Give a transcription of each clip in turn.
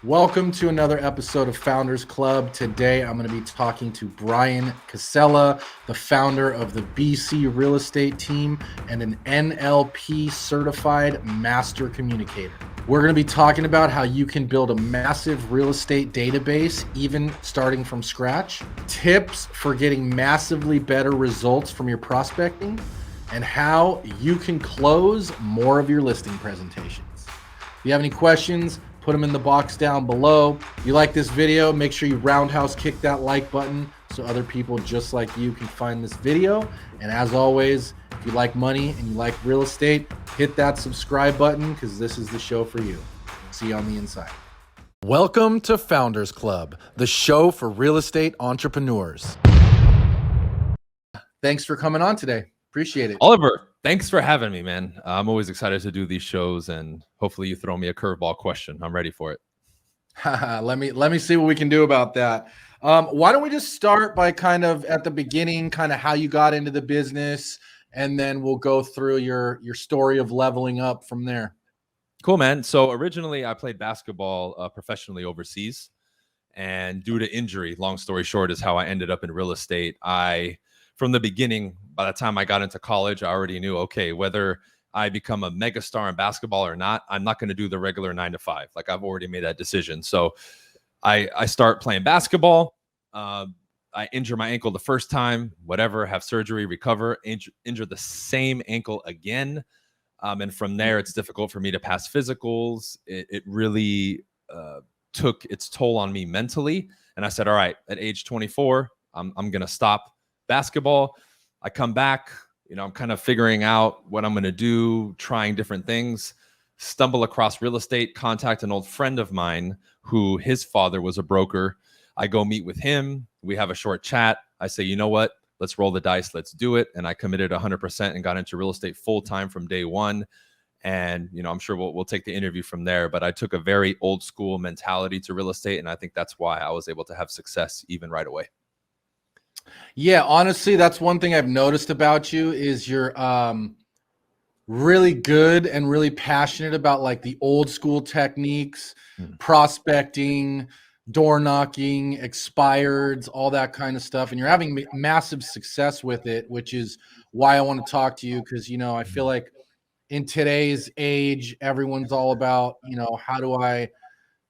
Welcome to another episode of Founders Club. Today I'm going to be talking to Bryan Casella, the founder of the BC Real Estate Team and an NLP certified master communicator. We're going to be talking about how you can build a massive real estate database, even starting from scratch, tips for getting massively better results from your prospecting, and how you can close more of your listing presentations. If you have any questions, put them in the box down below. If you like this video, make sure you roundhouse kick that like button so other people just like you can find this video. And as always, if you like money and you like real estate, hit that subscribe button because this is the show for you. See you on the inside. Welcome to Founders Club, the show for real estate entrepreneurs. Thanks for coming on today. Appreciate it. Oliver, thanks for having me, man. I'm always excited to do these shows, and hopefully you throw me a curveball question. I'm ready for it. let me see what we can do about that. Why don't we just start by kind of at the beginning, kind of how you got into the business, and then we'll go through your story of leveling up from there. Cool, man. So originally I played basketball professionally overseas, and due to injury, long story short, is how I ended up in real estate. From the beginning, by the time I got into college, I already knew, okay, whether I become a megastar in basketball or not, I'm not going to do the regular 9 to 5. Like, I've already made that decision. So I start playing basketball. I injure my ankle the first time, whatever, have surgery, recover, injure the same ankle again. And from there, it's difficult for me to pass physicals. It really took its toll on me mentally. And I said, all right, at age 24, I'm going to stop basketball. I come back, I'm kind of figuring out what I'm going to do, trying different things, stumble across real estate, contact an old friend of mine who his father was a broker. I go meet with him. We have a short chat. I say, you know what? Let's roll the dice. Let's do it. And I committed 100% and got into real estate full time from day one. And, I'm sure we'll take the interview from there. But I took a very old school mentality to real estate. And I think that's why I was able to have success even right away. Yeah, honestly, that's one thing I've noticed about you is you're really good and really passionate about like the old school techniques, prospecting, door knocking, expireds, all that kind of stuff. And you're having massive success with it, which is why I want to talk to you because, I feel like in today's age, everyone's all about,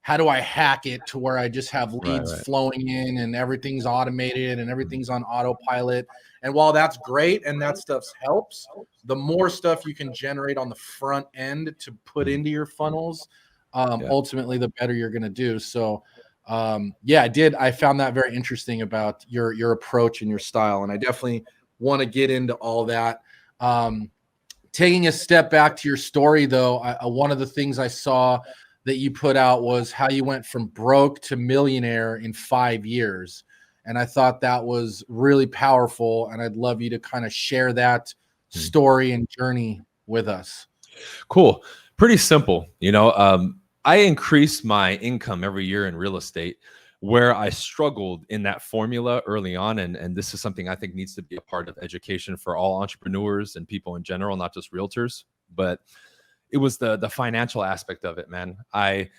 how do I hack it to where I just have leads flowing in and everything's automated and everything's on autopilot. And while that's great and that stuff helps, the more stuff you can generate on the front end to put into your funnels, ultimately the better you're going to do. So I found that very interesting about your approach and your style. And I definitely want to get into all that. Taking a step back to your story though, one of the things I saw that you put out was how you went from broke to millionaire in 5 years. And I thought that was really powerful. And I'd love you to kind of share that story and journey with us. Cool. Pretty simple. I increased my income every year in real estate where I struggled in that formula early on. And this is something I think needs to be a part of education for all entrepreneurs and people in general, not just realtors, but it was the financial aspect of it, man. I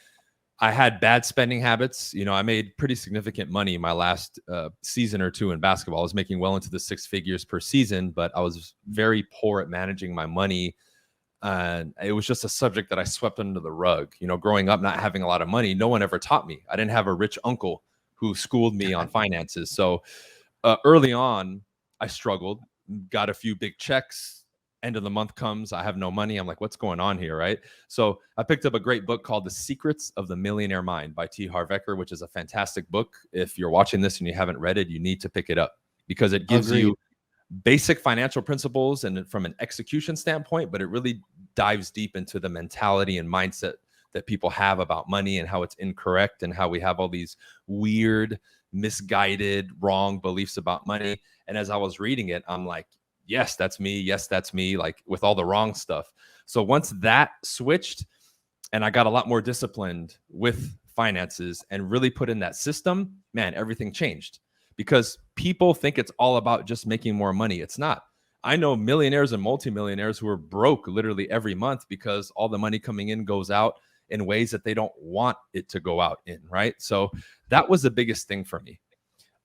had bad spending habits. I made pretty significant money my last season or two in basketball. I was making well into the 6 figures per season, but I was very poor at managing my money. And it was just a subject that I swept under the rug. Growing up, not having a lot of money, no one ever taught me. I didn't have a rich uncle who schooled me on finances. So early on, I struggled, got a few big checks. End of the month comes, I have no money. I'm like, what's going on here, right? So I picked up a great book called The Secrets of the Millionaire Mind by T. Harv Eker, which is a fantastic book. If you're watching this and you haven't read it, you need to pick it up because it gives you basic financial principles and from an execution standpoint, but it really dives deep into the mentality and mindset that people have about money and how it's incorrect and how we have all these weird, misguided, wrong beliefs about money. And as I was reading it, I'm like, yes, that's me. Yes, that's me. Like with all the wrong stuff. So once that switched and I got a lot more disciplined with finances and really put in that system, man, everything changed because people think it's all about just making more money. It's not. I know millionaires and multimillionaires who are broke literally every month because all the money coming in goes out in ways that they don't want it to go out in, right? So that was the biggest thing for me.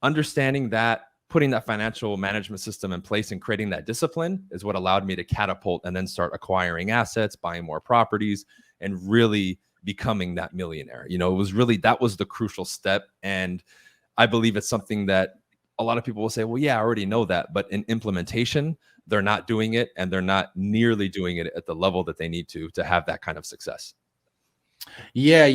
Understanding that, putting that financial management system in place and creating that discipline is what allowed me to catapult and then start acquiring assets, buying more properties, and really becoming that millionaire. It was really, that was the crucial step. And I believe it's something that a lot of people will say, well, yeah, I already know that. But in implementation, they're not doing it, and they're not nearly doing it at the level that they need to have that kind of success. Yeah,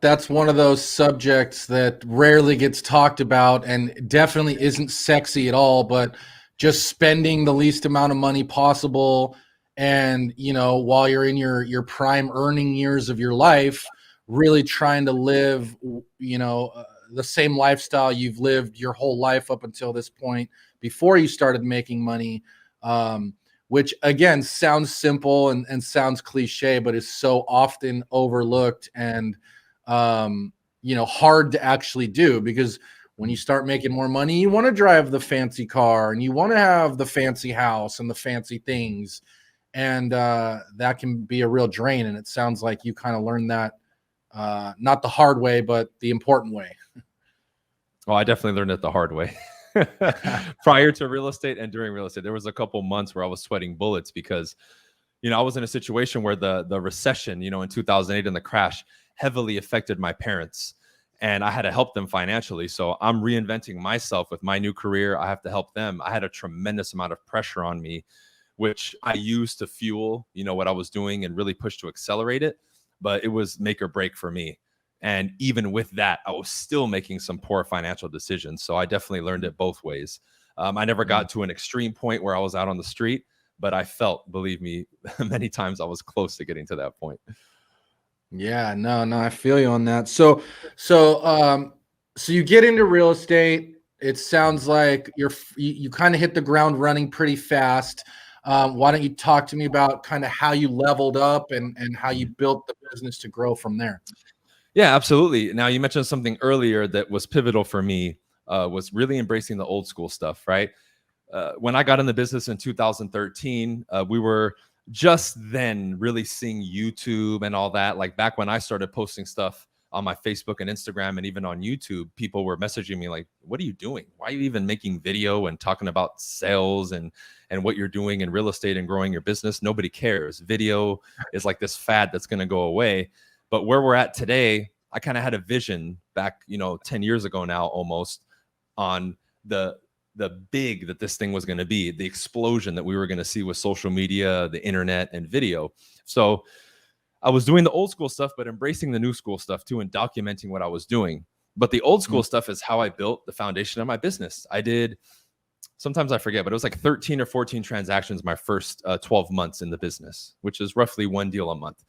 that's one of those subjects that rarely gets talked about and definitely isn't sexy at all, but just spending the least amount of money possible, and while you're in your prime earning years of your life, really trying to live the same lifestyle you've lived your whole life up until this point before you started making money, which again sounds simple and sounds cliche, but is so often overlooked and hard to actually do, because when you start making more money, you want to drive the fancy car and you want to have the fancy house and the fancy things, and that can be a real drain. And it sounds like you kind of learned that not the hard way, but the important way. Well, I definitely learned it the hard way. Prior to real estate and during real estate, there was a couple months where I was sweating bullets because, I was in a situation where the recession, in 2008 and the crash heavily affected my parents, and I had to help them financially. So I'm reinventing myself with my new career. I have to help them. I had a tremendous amount of pressure on me, which I used to fuel, what I was doing and really push to accelerate it. But it was make or break for me. And even with that, I was still making some poor financial decisions. So I definitely learned it both ways. I never got to an extreme point where I was out on the street, but I felt, believe me, many times I was close to getting to that point. Yeah, no, I feel you on that. So you get into real estate. It sounds like you kind of hit the ground running pretty fast. Why don't you talk to me about kind of how you leveled up and how you built the business to grow from there? Yeah, absolutely. Now, you mentioned something earlier that was pivotal for me, was really embracing the old school stuff, right? When I got in the business in 2013, we were just then really seeing YouTube and all that. Like back when I started posting stuff on my Facebook and Instagram and even on YouTube, people were messaging me like, what are you doing? Why are you even making video and talking about sales and what you're doing in real estate and growing your business? Nobody cares. Video is like this fad that's going to go away. But where we're at today, I kind of had a vision back, 10 years ago now almost, on the big that this thing was going to be, the explosion that we were going to see with social media, the internet, and video. So I was doing the old school stuff, but embracing the new school stuff too, and documenting what I was doing. But the old school stuff is how I built the foundation of my business. I did, sometimes I forget, but it was like 13 or 14 transactions my first 12 months in the business, which is roughly one deal a month.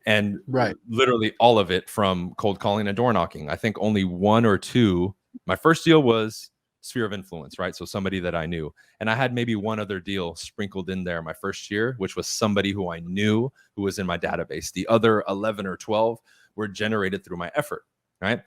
And literally all of it from cold calling and door knocking. I think only one or two. My first deal was sphere of influence, right? So somebody that I knew. And I had maybe one other deal sprinkled in there my first year, which was somebody who I knew who was in my database. The other 11 or 12 were generated through my effort, right?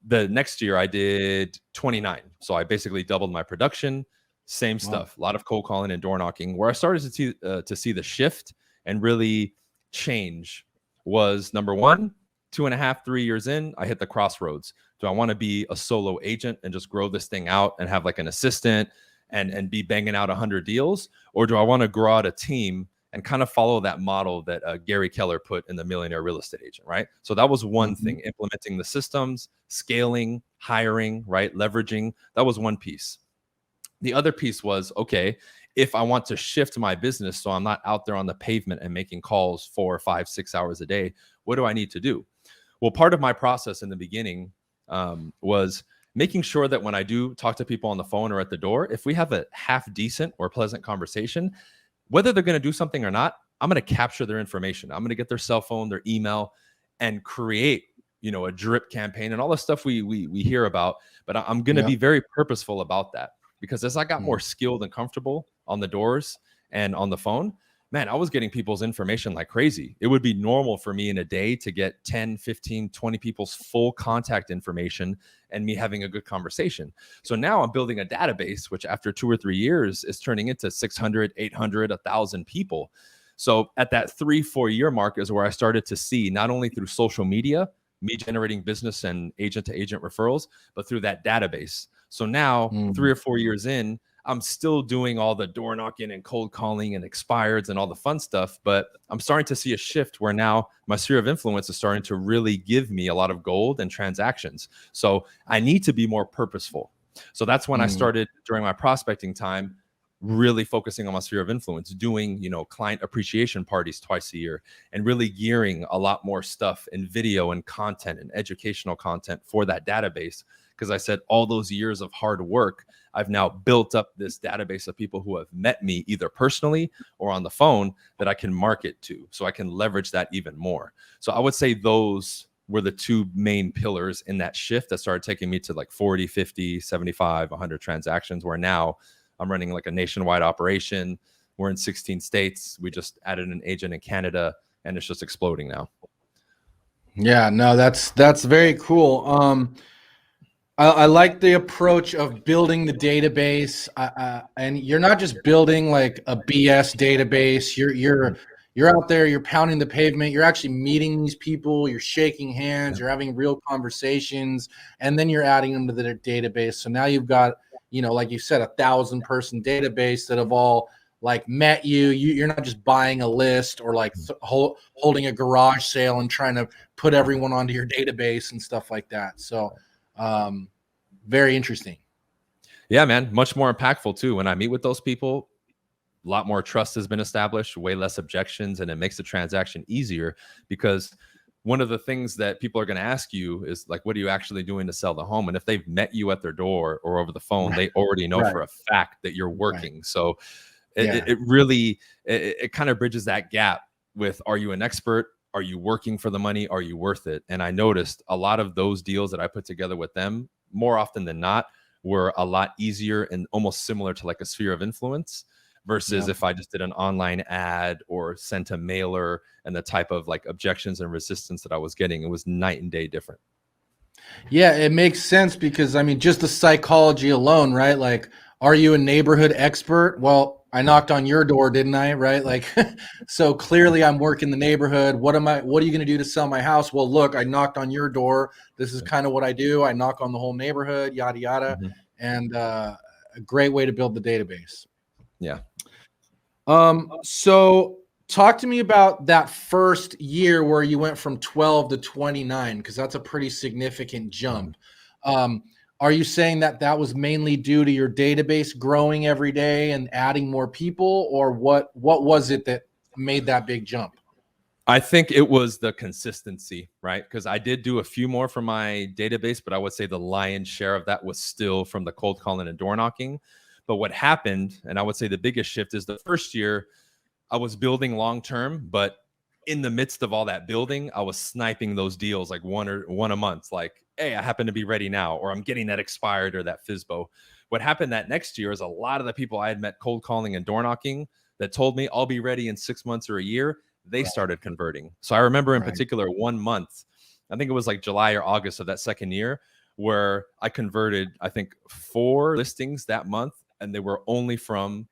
The next year I did 29. So I basically doubled my production, same stuff, a lot of cold calling and door knocking. Where I started to see the shift and really change was, number one, 2.5, 3 years in, I hit the crossroads. Do I want to be a solo agent and just grow this thing out and have like an assistant and be banging out 100 deals? Or do I want to grow out a team and kind of follow that model that Gary Keller put in the Millionaire Real Estate Agent, right? So that was one thing, implementing the systems, scaling, hiring, right? Leveraging. That was one piece. The other piece was, okay, if I want to shift my business so I'm not out there on the pavement and making calls 4, 5, 6 hours a day, what do I need to do? Well, part of my process in the beginning was making sure that when I do talk to people on the phone or at the door, if we have a half decent or pleasant conversation, whether they're going to do something or not, I'm going to capture their information. I'm going to get their cell phone, their email, and create, a drip campaign and all the stuff we hear about. But I'm going to be very purposeful about that, because as I got more skilled and comfortable on the doors and on the phone, man, I was getting people's information like crazy. It would be normal for me in a day to get 10, 15, 20 people's full contact information and me having a good conversation. So now I'm building a database, which after 2 or 3 years is turning into 600, 800, 1,000 people. So at that 3-4 year mark is where I started to see, not only through social media, me generating business and agent to agent referrals, but through that database. So now 3 or 4 years in, I'm still doing all the door knocking and cold calling and expireds and all the fun stuff, but I'm starting to see a shift where now my sphere of influence is starting to really give me a lot of gold and transactions. So I need to be more purposeful. So that's when I started, during my prospecting time, really focusing on my sphere of influence, doing, client appreciation parties twice a year, and really gearing a lot more stuff in video and content and educational content for that database. Because I said, all those years of hard work, I've now built up this database of people who have met me either personally or on the phone that I can market to, so I can leverage that even more. So I would say those were the two main pillars in that shift that started taking me to like 40, 50, 75, 100 transactions, where now I'm running like a nationwide operation. We're in 16 states. We just added an agent in Canada, and it's just exploding now. Yeah, no, that's very cool. I like the approach of building the database, and you're not just building like a BS database. You're out there, you're pounding the pavement, you're actually meeting these people, you're shaking hands, you're having real conversations, and then you're adding them to the database. So now you've got, like you said, 1,000-person database that have all like met you. You're not just buying a list or like holding a garage sale and trying to put everyone onto your database and stuff like that. So very interesting. Yeah, man, much more impactful too. When I meet with those people, a lot more trust has been established, way less objections, and it makes the transaction easier, because one of the things that people are going to ask you is like, what are you actually doing to sell the home? And if they've met you at their door or over the phone, they already know for a fact that you're working. So it really kind of bridges that gap with, are you an expert? Are you working for the money? Are you worth it? And I noticed a lot of those deals that I put together with them, more often than not, were a lot easier and almost similar to like a sphere of influence, versus if I just did an online ad or sent a mailer, and the type of like objections and resistance that I was getting, it was night and day different. Yeah, it makes sense, because I mean, just the psychology alone, right? Like, are you a neighborhood expert? Well, I knocked on your door, didn't I? Right? Like, so clearly I'm working the neighborhood. What are you going to do to sell my house? Well, look, I knocked on your door. This is kind of what I do. I knock on the whole neighborhood, yada, yada. And a great way to build the database. Yeah. So talk to me about that first year where you went from 12 to 29, because that's a pretty significant jump. Are you saying that was mainly due to your database growing every day and adding more people, or what was it that made that big jump? I think it was the consistency, right? Because I did do a few more from my database, but I would say the lion's share of that was still from the cold calling and door knocking. But what happened, and I would say the biggest shift, is the first year I was building long term, but in the midst of all that building, I was sniping those deals like one a month. Like, hey, I happen to be ready now, or I'm getting that expired or that FISBO. What happened that next year is a lot of the people I had met cold calling and door knocking that told me I'll be ready in 6 months or a year, they started converting. So I remember in particular 1 month, I think it was like July or August of that second year, where I converted, I think, 4 listings that month, and they were only from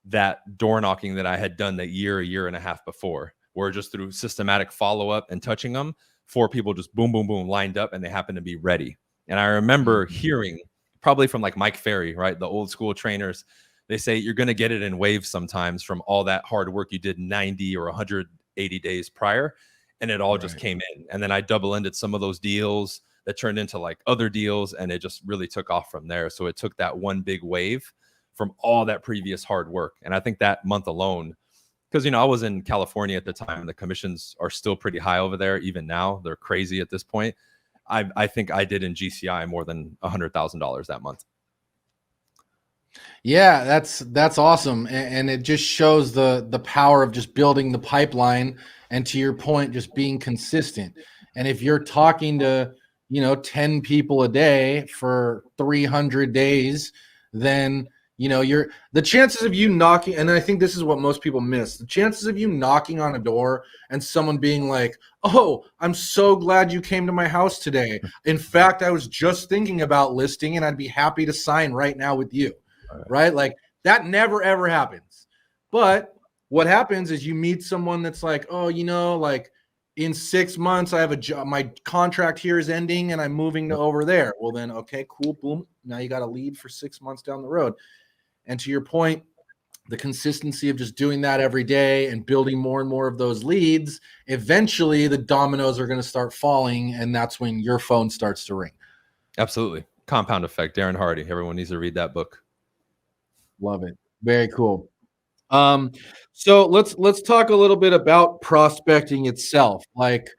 that door knocking that I had done that year and a half before, where just through systematic follow-up and touching them, 4 people just boom, boom, boom lined up, and they happened to be ready. And I remember hearing, probably from like Mike Ferry, right? The old school trainers, they say you're going to get it in waves sometimes from all that hard work you did 90 or 180 days prior. And it all just came in. And then I double-ended some of those deals that turned into like other deals, and it just really took off from there. So it took that one big wave from all that previous hard work. And I think that month alone, because, I was in California at the time, and the commissions are still pretty high over there. Even now, they're crazy at this point. I think I did in GCI more than $100,000 that month. Yeah, that's awesome. And it just shows the power of just building the pipeline, and to your point, just being consistent. And if you're talking to, 10 people a day for 300 days, then, the chances of you knocking, and I think this is what most people miss, the chances of you knocking on a door and someone being like, "Oh, I'm so glad you came to my house today. In fact, I was just thinking about listing, and I'd be happy to sign right now with you." Right? Like, that never, ever happens. But what happens is you meet someone that's like, oh, like in 6 months, I have a job. My contract here is ending and I'm moving to over there. Well, then, okay, cool. Boom. Now you got a lead for 6 months down the road. And to your point, the consistency of just doing that every day and building more and more of those leads, eventually the dominoes are going to start falling. And that's when your phone starts to ring. Absolutely. Compound Effect, Darren Hardy. Everyone needs to read that book. Love it. Very cool. So let's talk a little bit about prospecting itself. Like,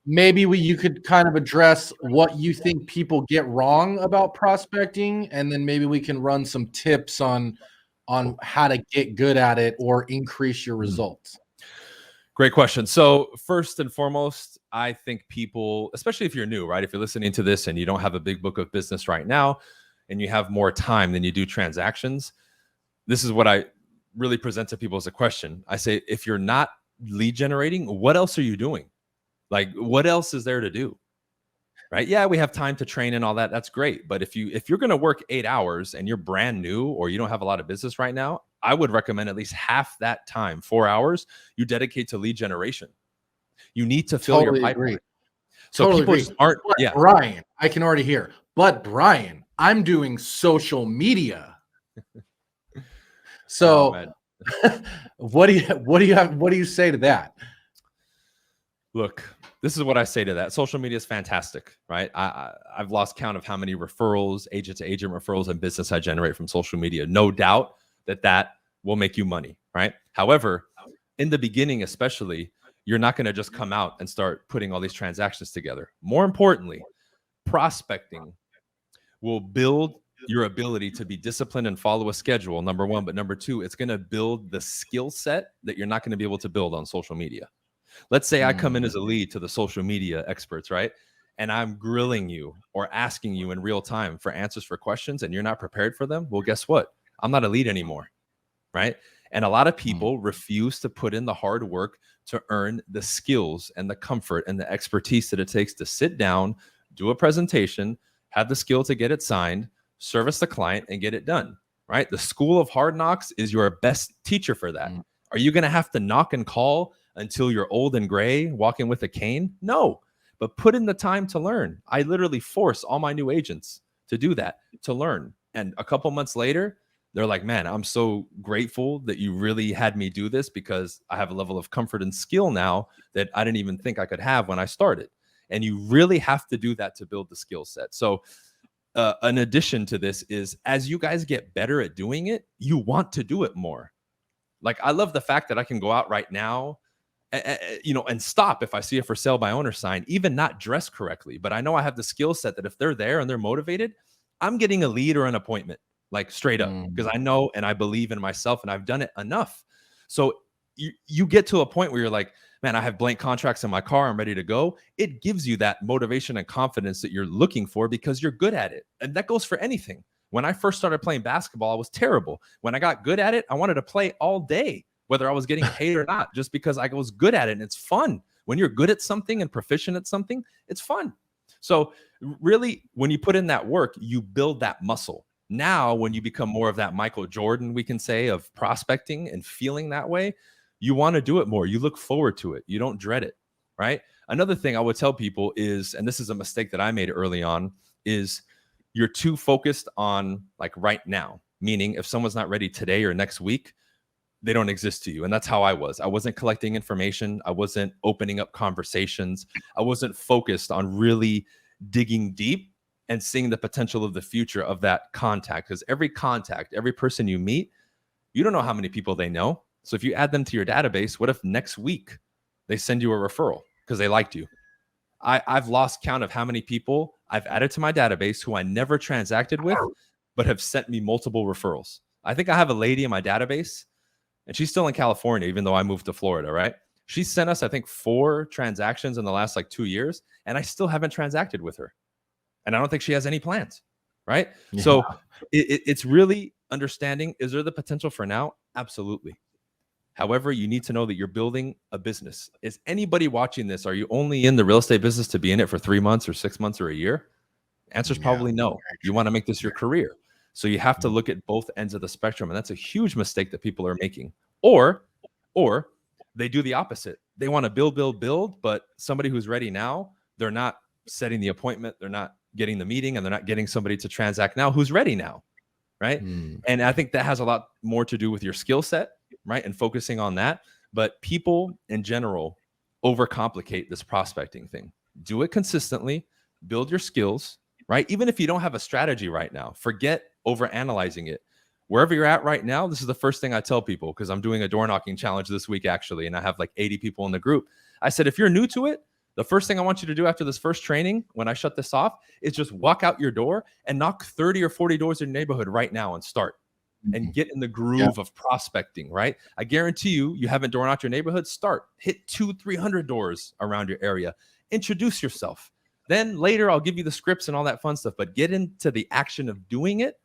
maybe you could kind of address what you think people get wrong about prospecting, and then maybe we can run some tips on how to get good at it or increase your results. Great question. So first and foremost, I think people, especially if you're new, right? If you're listening to this and you don't have a big book of business right now, and you have more time than you do transactions, this is what I really present to people as a question. I say, if you're not lead generating, what else are you doing? Like, what else is there to do? Right? Yeah, we have time to train and all that. That's great. But if you're going to work 8 hours and you're brand new or you don't have a lot of business right now, I would recommend at least half that time, 4 hours, you dedicate to lead generation. You need to fill your pipeline. So people just aren't. Yeah, Bryan, I can already hear. But Bryan, I'm doing social media. So, what do you say to that? Look, this is what I say to that. Social media is fantastic, right? I've lost count of how many referrals, agent-to-agent referrals and business I generate from social media. No doubt that will make you money, right? However, in the beginning especially, you're not going to just come out and start putting all these transactions together. More importantly, prospecting will build your ability to be disciplined and follow a schedule, number one. But number two, it's going to build the skill set that you're not going to be able to build on social media. Let's say I come in as a lead to the social media experts, right? And I'm grilling you or asking you in real time for answers for questions and you're not prepared for them. Well, guess what? I'm not a lead anymore, right? And a lot of people refuse to put in the hard work to earn the skills and the comfort and the expertise that it takes to sit down, do a presentation, have the skill to get it signed, service the client, and get it done, right? The school of hard knocks is your best teacher for that. Are you going to have to knock and call until you're old and gray, walking with a cane? No, but put in the time to learn. I literally force all my new agents to do that, to learn. And a couple months later, they're like, man, I'm so grateful that you really had me do this because I have a level of comfort and skill now that I didn't even think I could have when I started. And you really have to do that to build the skill set. So an addition to this is as you guys get better at doing it, you want to do it more. Like, I love the fact that I can go out right now, and stop if I see a for sale by owner sign, even not dressed correctly. But I know I have the skill set that if they're there and they're motivated, I'm getting a lead or an appointment, like straight up, because I know and I believe in myself and I've done it enough. So you get to a point where you're like, man, I have blank contracts in my car. I'm ready to go. It gives you that motivation and confidence that you're looking for because you're good at it. And that goes for anything. When I first started playing basketball, I was terrible. When I got good at it, I wanted to play all day, whether I was getting paid or not, just because I was good at it. And it's fun. When you're good at something and proficient at something, it's fun. So really, when you put in that work, you build that muscle. Now, when you become more of that Michael Jordan, we can say, of prospecting and feeling that way, you want to do it more. You look forward to it. You don't dread it, right? Another thing I would tell people is, and this is a mistake that I made early on, is you're too focused on like right now, meaning if someone's not ready today or next week, they don't exist to you. And that's how I was. I wasn't collecting information. I wasn't opening up conversations. I wasn't focused on really digging deep and seeing the potential of the future of that contact. Because every contact, every person you meet, you don't know how many people they know. So if you add them to your database, what if next week they send you a referral because they liked you? I've lost count of how many people I've added to my database who I never transacted with, but have sent me multiple referrals. I think I have a lady in my database, and she's still in California, even though I moved to Florida, right? She sent us, I think, 4 transactions in the last 2 years, and I still haven't transacted with her. And I don't think she has any plans, right? Yeah. So it's really understanding, is there the potential for now? Absolutely. However, you need to know that you're building a business. Is anybody watching this? Are you only in the real estate business to be in it for 3 months or 6 months or a year? Answer's probably no. You want to make this your career. So you have to look at both ends of the spectrum. And that's a huge mistake that people are making. Or they do the opposite. They want to build, but somebody who's ready now, they're not setting the appointment. They're not getting the meeting, and they're not getting somebody to transact now who's ready now. Right. And I think that has a lot more to do with your skill set, right? And focusing on that. But people in general overcomplicate this prospecting thing. Do it consistently, build your skills, right? Even if you don't have a strategy right now, forget overanalyzing it. Wherever you're at right now, this is the first thing I tell people, because I'm doing a door knocking challenge this week, actually, and I have like 80 people in the group. I said, if you're new to it, the first thing I want you to do after this first training, when I shut this off, is just walk out your door and knock 30 or 40 doors in your neighborhood right now and start and get in the groove of prospecting, right? I guarantee you haven't door knocked your neighborhood. Start, hit 200-300 doors around your area. Introduce yourself. Then later I'll give you the scripts and all that fun stuff, but get into the action of doing it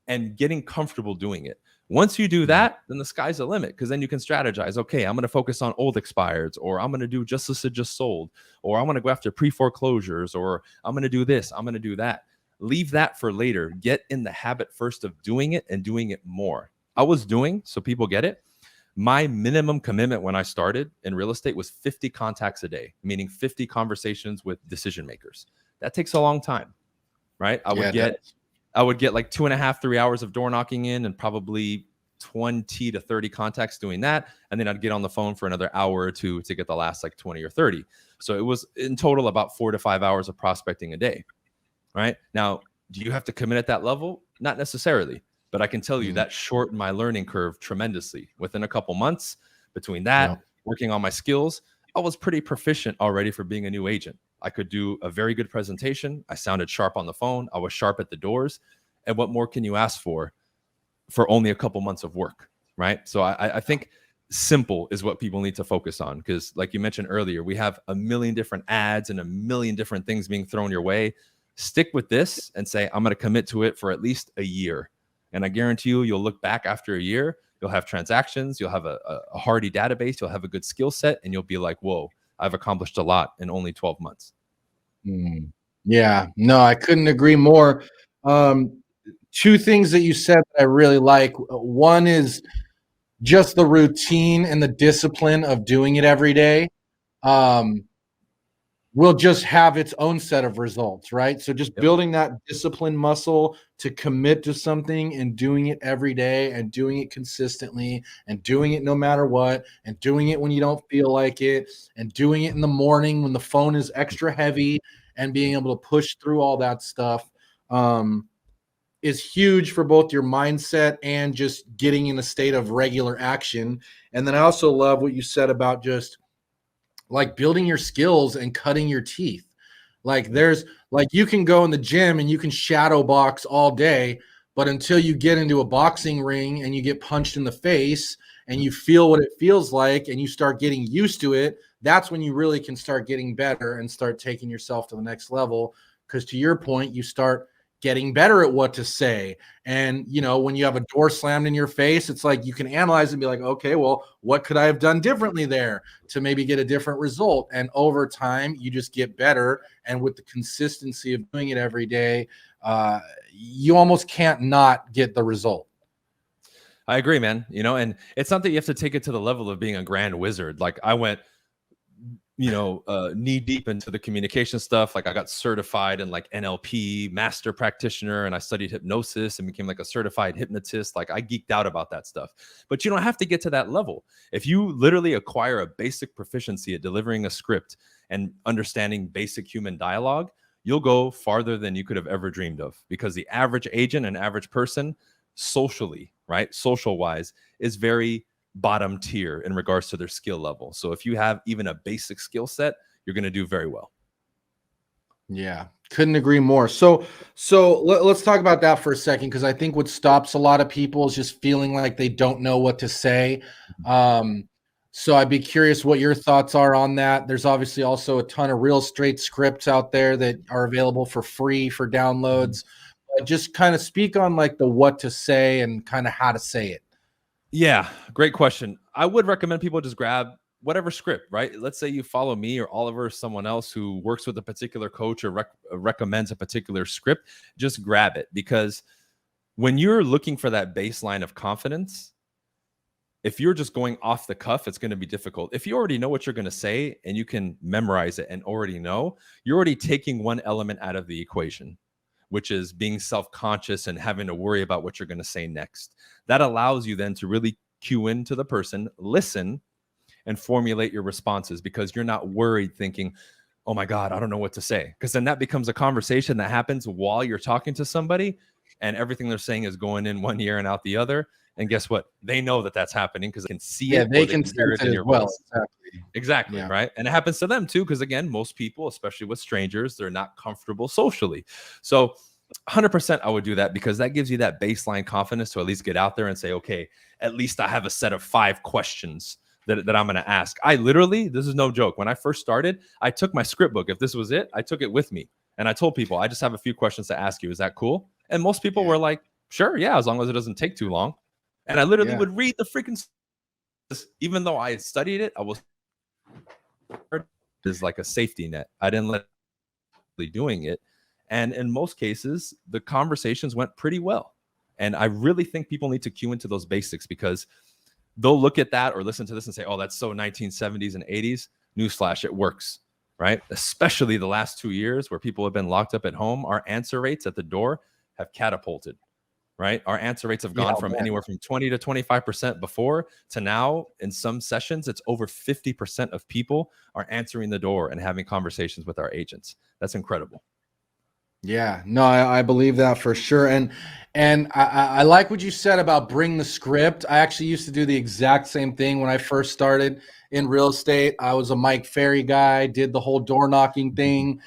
and getting comfortable doing it. Once you do that, then the sky's the limit, because then you can strategize. Okay, I'm going to focus on old expireds, or I'm going to do just listed, just sold, or I'm going to go after pre-foreclosures, or I'm going to do this, I'm going to do that. Leave that for later. Get in the habit first of doing it and doing it more. I was doing, so people get it, my minimum commitment when I started in real estate was 50 contacts a day, meaning 50 conversations with decision makers. That takes a long time, right? I would get like 2.5, 3 hours of door knocking in, and probably 20 to 30 contacts doing that. And then I'd get on the phone for another hour or two to get the last like 20 or 30. So it was in total about 4 to 5 hours of prospecting a day, right? Now, do you have to commit at that level? Not necessarily, but I can tell you that shortened my learning curve tremendously. Within a couple months, between that, working on my skills, I was pretty proficient already for being a new agent. I could do a very good presentation. I sounded sharp on the phone. I was sharp at the doors. And what more can you ask for only a couple months of work, right? So I think simple is what people need to focus on, because like you mentioned earlier, we have a million different ads and a million different things being thrown your way. Stick with this and say, I'm going to commit to it for at least a year. And I guarantee you'll look back after a year, you'll have transactions, you'll have a hardy database, you'll have a good skill set, and you'll be like, whoa, I've accomplished a lot in only 12 months. Yeah, no, I couldn't agree more. Two things that you said that I really like. One is just the routine and the discipline of doing it every day. Will just have its own set of results, right? So just building that discipline muscle to commit to something and doing it every day and doing it consistently and doing it no matter what, and doing it when you don't feel like it, and doing it in the morning when the phone is extra heavy, and being able to push through all that stuff is huge for both your mindset and just getting in a state of regular action. And then I also love what you said about just like building your skills and cutting your teeth. Like there's like, you can go in the gym and you can shadow box all day, but until you get into a boxing ring and you get punched in the face and you feel what it feels like and you start getting used to it, that's when you really can start getting better and start taking yourself to the next level. Because to your point, you start getting better at what to say. And, you know, when you have a door slammed in your face, it's like you can analyze and be like, okay, well, what could I have done differently there to maybe get a different result? And over time, you just get better. And with the consistency of doing it every day, you almost can't not get the result. I agree, man. You know, and it's not that you have to take it to the level of being a grand wizard. Like I went, knee deep into the communication stuff. Like I got certified in like NLP, master practitioner, and I studied hypnosis and became like a certified hypnotist. Like I geeked out about that stuff, but you don't have to get to that level. If you literally acquire a basic proficiency at delivering a script and understanding basic human dialogue, you'll go farther than you could have ever dreamed of, because the average agent and average person socially, right, social wise, is very bottom tier in regards to their skill level. So if you have even a basic skill set, you're going to do very well. Yeah, couldn't agree more. So let's talk about that for a second, because I think what stops a lot of people is just feeling like they don't know what to say. So I'd be curious what your thoughts are on that. There's obviously also a ton of real estate scripts out there that are available for free for downloads. Just kind of speak on like the what to say and kind of how to say it. Yeah, great question. I would recommend people just grab whatever script, right? Let's say you follow me or Oliver or someone else who works with a particular coach or recommends a particular script. Just grab it, because when you're looking for that baseline of confidence, if you're just going off the cuff, it's going to be difficult. If you already know what you're going to say and you can memorize it and already know, you're already taking one element out of the equation, which is being self-conscious and having to worry about what you're going to say next. That allows you then to really cue into the person, listen, and formulate your responses, because you're not worried thinking, oh my God, I don't know what to say. Because then that becomes a conversation that happens while you're talking to somebody and everything they're saying is going in one ear and out the other. And guess what? They know that that's happening because they can see it. They can hear sense it in as your well. voice. Exactly. Yeah. Right. And it happens to them too, because again, most people, especially with strangers, they're not comfortable socially. So 100% I would do that, because that gives you that baseline confidence to at least get out there and say, okay, at least I have a set of 5 questions that I'm going to ask. I literally, this is no joke, when I first started, I took my script book. If this was it, I took it with me. And I told people, I just have a few questions to ask you. Is that cool? And most people were like, sure, yeah, as long as it doesn't take too long. And I literally would read the freaking, even though I had studied it, I was is like a safety net. I didn't let doing it. And in most cases, the conversations went pretty well. And I really think people need to cue into those basics, because they'll look at that or listen to this and say, oh, that's so 1970s and 80s. Newsflash, it works, right? Especially the last 2 years where people have been locked up at home. Our answer rates at the door have catapulted, right? Our answer rates have gone from anywhere from 20 to 25% before to now, in some sessions, it's over 50% of people are answering the door and having conversations with our agents. That's incredible. Yeah, no, I believe that for sure. And I like what you said about bring the script. I actually used to do the exact same thing when I first started in real estate. I was a Mike Ferry guy, did the whole door knocking thing.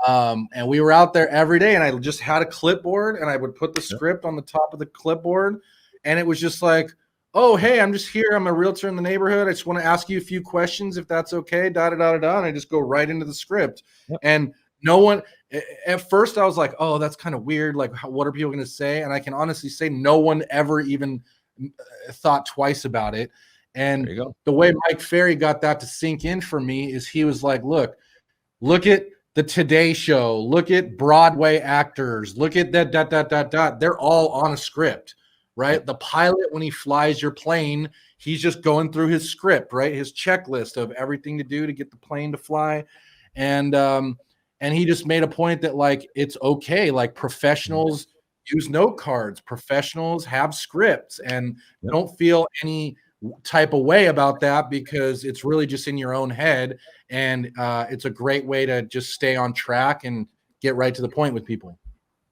And we were out there every day, and I just had a clipboard, and I would put the script on the top of the clipboard. And it was just like, oh, hey, I'm just here. I'm a realtor in the neighborhood. I just want to ask you a few questions, if that's okay, And I just go right into the script. And no one, at first I was like, oh, that's kind of weird. Like, what are people going to say? And I can honestly say no one ever even thought twice about it. And the way Mike Ferry got that to sink in for me is he was like, look at the Today Show, look at Broadway actors, look at that. They're all on a script, right? The pilot, when he flies your plane, he's just going through his script, right? His checklist of everything to do to get the plane to fly. And he just made a point that, like, it's okay. Like, professionals use note cards. Professionals have scripts, and don't feel any type of way about that, because it's really just in your own head. And it's a great way to just stay on track and get right to the point with people.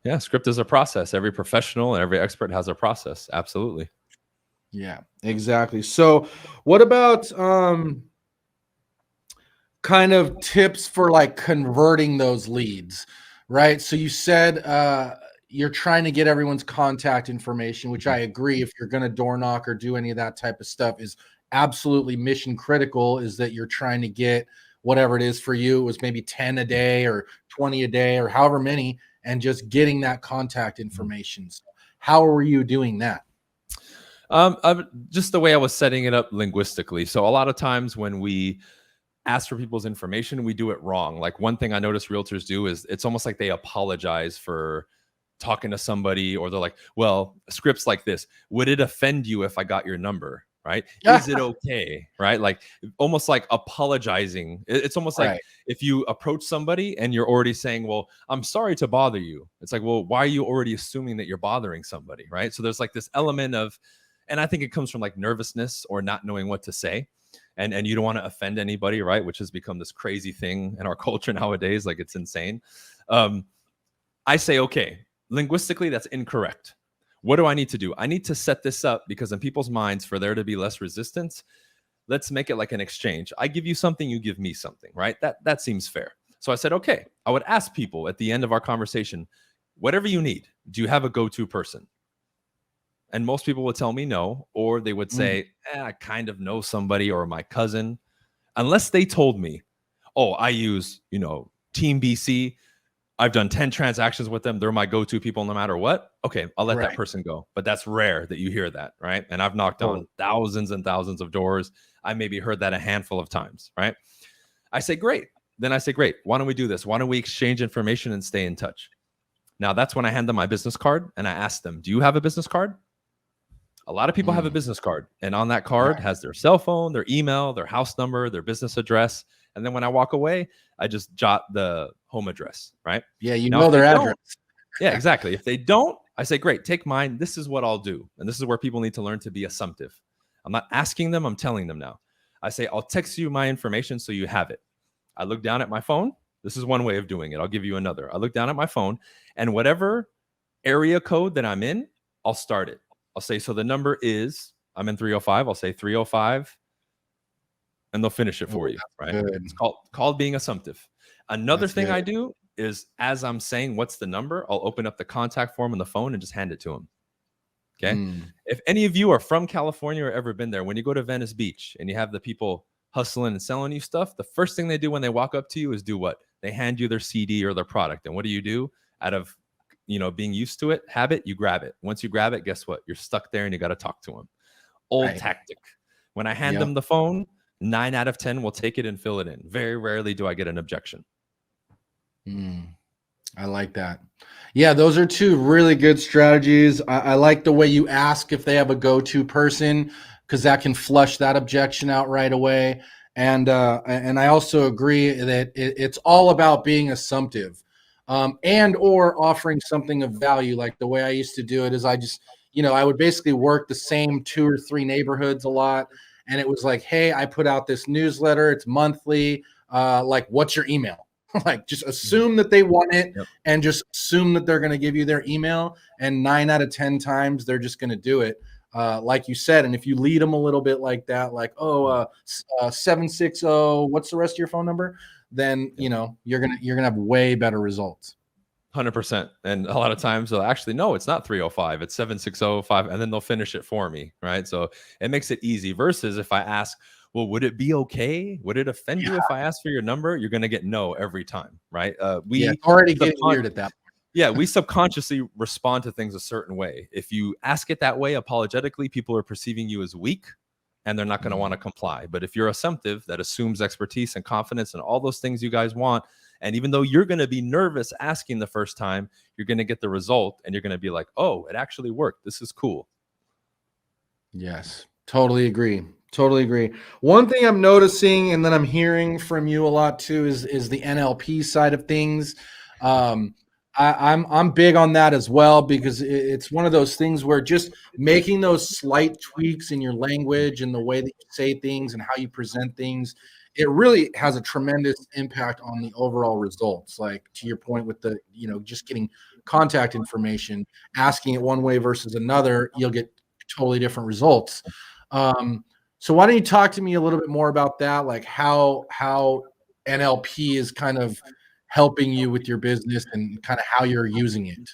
Yeah, script is a process. Every professional and every expert has a process. Absolutely. Yeah, exactly. So what about kind of tips for like converting those leads, right? So you said you're trying to get everyone's contact information, which I agree, if you're going to door knock or do any of that type of stuff, is absolutely mission critical, is that you're trying to get whatever it is for you. It was maybe 10 a day or 20 a day or however many, and just getting that contact information. So how were you doing that? Just the way I was setting it up linguistically. So a lot of times when we ask for people's information, we do it wrong. Like, one thing I notice realtors do is it's almost like they apologize for talking to somebody, or they're like, well, scripts like this, would it offend you if I got your number? Right? Is it okay? Right? Like, almost like apologizing. It's almost like if you approach somebody and you're already saying, well, I'm sorry to bother you. It's like, well, why are you already assuming that you're bothering somebody? Right? So there's like this element of, and I think it comes from like nervousness or not knowing what to say. And you don't want to offend anybody, right? Which has become this crazy thing in our culture nowadays. Like, it's insane. I say, okay, linguistically, that's incorrect. What do I need to do? I need to set this up because in people's minds, for there to be less resistance, let's make it like an exchange. I give you something, you give me something, right? That seems fair. So I said, okay, I would ask people at the end of our conversation, whatever you need, do you have a go-to person? And most people would tell me no, or they would say, I kind of know somebody, or my cousin, unless they told me, oh, I use, Team BC. I've done 10 transactions with them. They're my go-to people no matter what. Okay, I'll let that person go. But that's rare that you hear that, right? And I've knocked on thousands and thousands of doors. I maybe heard that a handful of times, right? I say, great. Then I say, great. Why don't we do this? Why don't we exchange information and stay in touch? Now that's when I hand them my business card and I ask them, do you have a business card? A lot of people have a business card, and on that card has their cell phone, their email, their house number, their business address. And then when I walk away, I just jot the home address, right? Yeah, you Now, know if they their don't, address. yeah, exactly. If they don't, I say, great, take mine. This is what I'll do. And this is where people need to learn to be assumptive. I'm not asking them, I'm telling them now. I say, I'll text you my information so you have it. I look down at my phone. This is one way of doing it. I'll give you another. I look down at my phone, and whatever area code that I'm in, I'll start it. I'll say, so the number is, I'm in 305. I'll say 305, and they'll finish it for you, right? Good. It's called being assumptive. Another That's thing good. I do is, as I'm saying what's the number, I'll open up the contact form on the phone and just hand it to them. Okay. If any of you are from California or ever been there, when you go to Venice Beach and you have the people hustling and selling you stuff, the first thing they do when they walk up to you is do what? They hand you their CD or their product. And what do? Out of being used to it, habit, you grab it. Once you grab it, guess what? You're stuck there and you got to talk to them. Old tactic. When I hand them the phone, 9 out of 10 will take it and fill it in. Very rarely do I get an objection. I like that. Yeah, those are two really good strategies. I like the way you ask if they have a go-to person, because that can flush that objection out right away. And I also agree that it's all about being assumptive, and or offering something of value. Like the way I used to do it is I just, I would basically work the same 2 or 3 neighborhoods a lot. And it was like, hey, I put out this newsletter. It's monthly. Like, what's your email? Like, just assume that they want it, and just assume that they're going to give you their email. And 9 out of 10 times, they're just going to do it. Like you said. And if you lead them a little bit like that, like, 760, what's the rest of your phone number? Then, you're going to have way better results. 100%. And a lot of times they'll actually, no, it's not 305, it's 7605, and then they'll finish it for me, right? So it makes it easy, versus if I ask, well, would it be okay? Would it offend you if I ask for your number? You're going to get no every time, right? It's already getting weird at that point. Yeah, we subconsciously respond to things a certain way. If you ask it that way apologetically, people are perceiving you as weak, and they're not going to want to comply. But if you're assumptive, that assumes expertise and confidence and all those things you guys want, and even though you're going to be nervous asking the first time, you're going to get the result, and you're going to be like, oh, it actually worked. This is cool. Yes, totally agree. Totally agree. One thing I'm noticing, and then I'm hearing from you a lot too, is the NLP side of things. I'm big on that as well, because it's one of those things where just making those slight tweaks in your language and the way that you say things and how you present things, it really has a tremendous impact on the overall results. Like, to your point with the, just getting contact information, asking it one way versus another, you'll get totally different results. So why don't you talk to me a little bit more about that? Like how NLP is kind of helping you with your business and kind of how you're using it.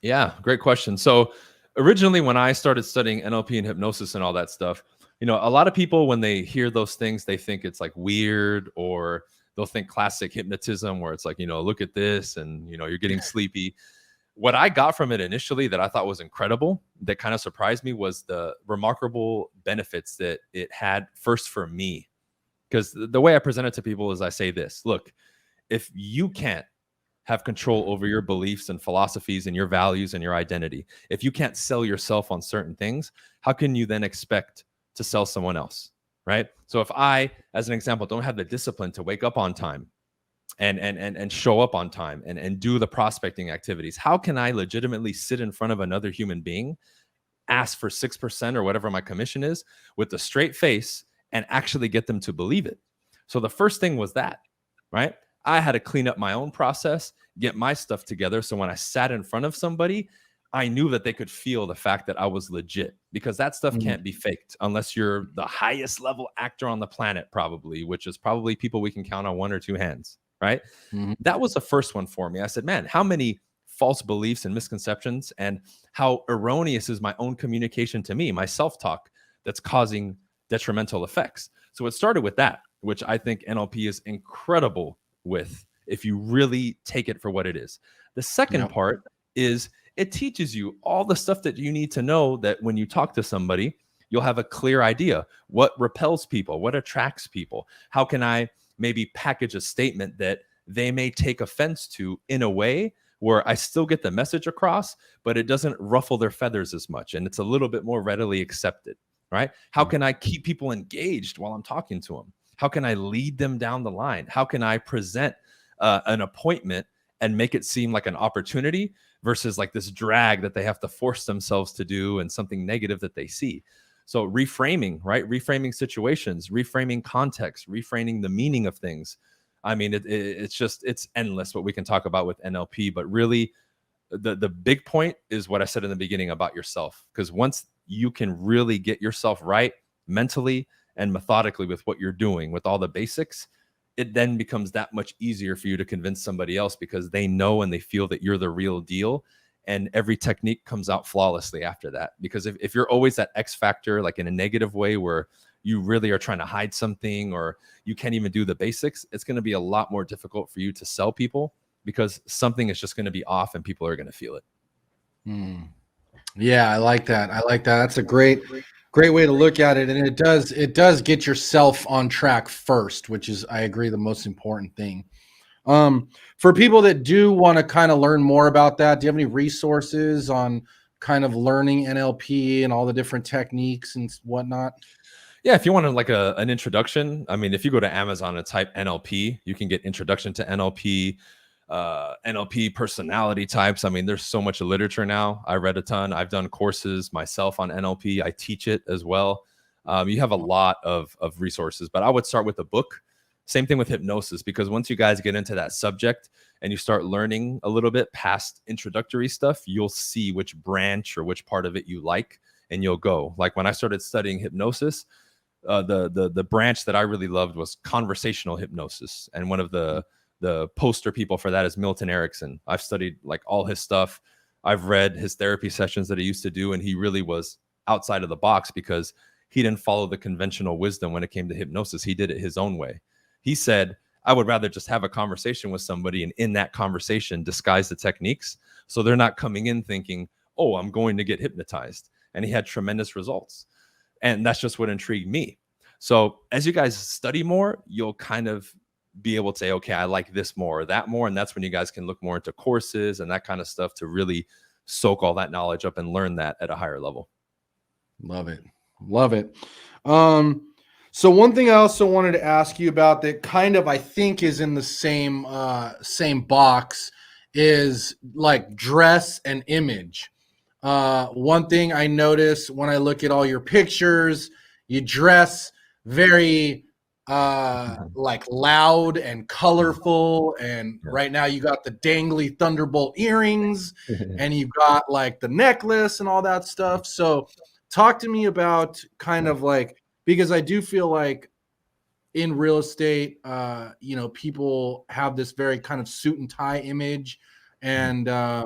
Yeah, great question. So originally when I started studying NLP and hypnosis and all that stuff, a lot of people, when they hear those things, they think it's like weird, or they'll think classic hypnotism where it's like, look at this and, you're getting sleepy. What I got from it initially that I thought was incredible, that kind of surprised me, was the remarkable benefits that it had first for me. Because the way I present it to people is I say this: look, if you can't have control over your beliefs and philosophies and your values and your identity, if you can't sell yourself on certain things, how can you then expect to sell someone else, right? So if I, as an example, don't have the discipline to wake up on time and show up on time and do the prospecting activities, how can I legitimately sit in front of another human being, ask for 6% or whatever my commission is with a straight face, and actually get them to believe it? So the first thing was that, right? I had to clean up my own process, get my stuff together, so when I sat in front of somebody, I knew that they could feel the fact that I was legit, because that stuff can't be faked unless you're the highest level actor on the planet, probably, which is probably people we can count on 1 or 2 hands, right? That was the first one for me. I said, man, how many false beliefs and misconceptions, and how erroneous is my own communication to me, my self-talk, that's causing detrimental effects. So it started with that, which I think NLP is incredible with, if you really take it for what it is. The second part is it teaches you all the stuff that you need to know, that when you talk to somebody, you'll have a clear idea what repels people, what attracts people. How can I maybe package a statement that they may take offense to in a way where I still get the message across, but it doesn't ruffle their feathers as much. And it's a little bit more readily accepted, right? How can I keep people engaged while I'm talking to them? How can I lead them down the line? How can I present an appointment and make it seem like an opportunity versus like this drag that they have to force themselves to do and something negative that they see? So reframing, right? Reframing situations, reframing context, reframing the meaning of things. I mean, it's endless what we can talk about with NLP, but really the big point is what I said in the beginning about yourself. Because once you can really get yourself right mentally and methodically with what you're doing, with all the basics, it then becomes that much easier for you to convince somebody else because they know and they feel that you're the real deal. And every technique comes out flawlessly after that. Because if you're always that X factor, like in a negative way where you really are trying to hide something or you can't even do the basics, it's going to be a lot more difficult for you to sell people because something is just going to be off and people are going to feel it. Yeah, I like that. That's a great way to look at it. And it does get yourself on track first, which is, I agree, the most important thing. For people that do want to kind of learn more about that, do you have any resources on kind of learning NLP and all the different techniques and whatnot? Yeah, if you want like an introduction, I mean, if you go to Amazon and type NLP, you can get introduction to NLP, NLP personality types. I mean, there's so much literature now. I read a ton. I've done courses myself on NLP. I teach it as well. You have a lot of resources, but I would start with a book. Same thing with hypnosis, because once you guys get into that subject and you start learning a little bit past introductory stuff, you'll see which branch or which part of it you like, and you'll go. Like when I started studying hypnosis, the branch that I really loved was conversational hypnosis, and one of the poster people for that is Milton Erickson. I've studied like all his stuff. I've read his therapy sessions that he used to do, and he really was outside of the box because he didn't follow the conventional wisdom when it came to hypnosis. He did it his own way. He said, I would rather just have a conversation with somebody and in that conversation disguise the techniques so they're not coming in thinking, oh, I'm going to get hypnotized. And he had tremendous results. And that's just what intrigued me. So as you guys study more, you'll kind of be able to say, okay, I like this more or that more. And that's when you guys can look more into courses and that kind of stuff to really soak all that knowledge up and learn that at a higher level. Love it. Love it. So one thing I also wanted to ask you about that kind of I think is in the same box is like dress and image. One thing I notice when I look at all your pictures, you dress very like loud and colorful, and right now you got the dangly Thunderbolt earrings and you've got like the necklace and all that stuff. So talk to me about kind of like, because I do feel like in real estate, people have this very kind of suit and tie image, and a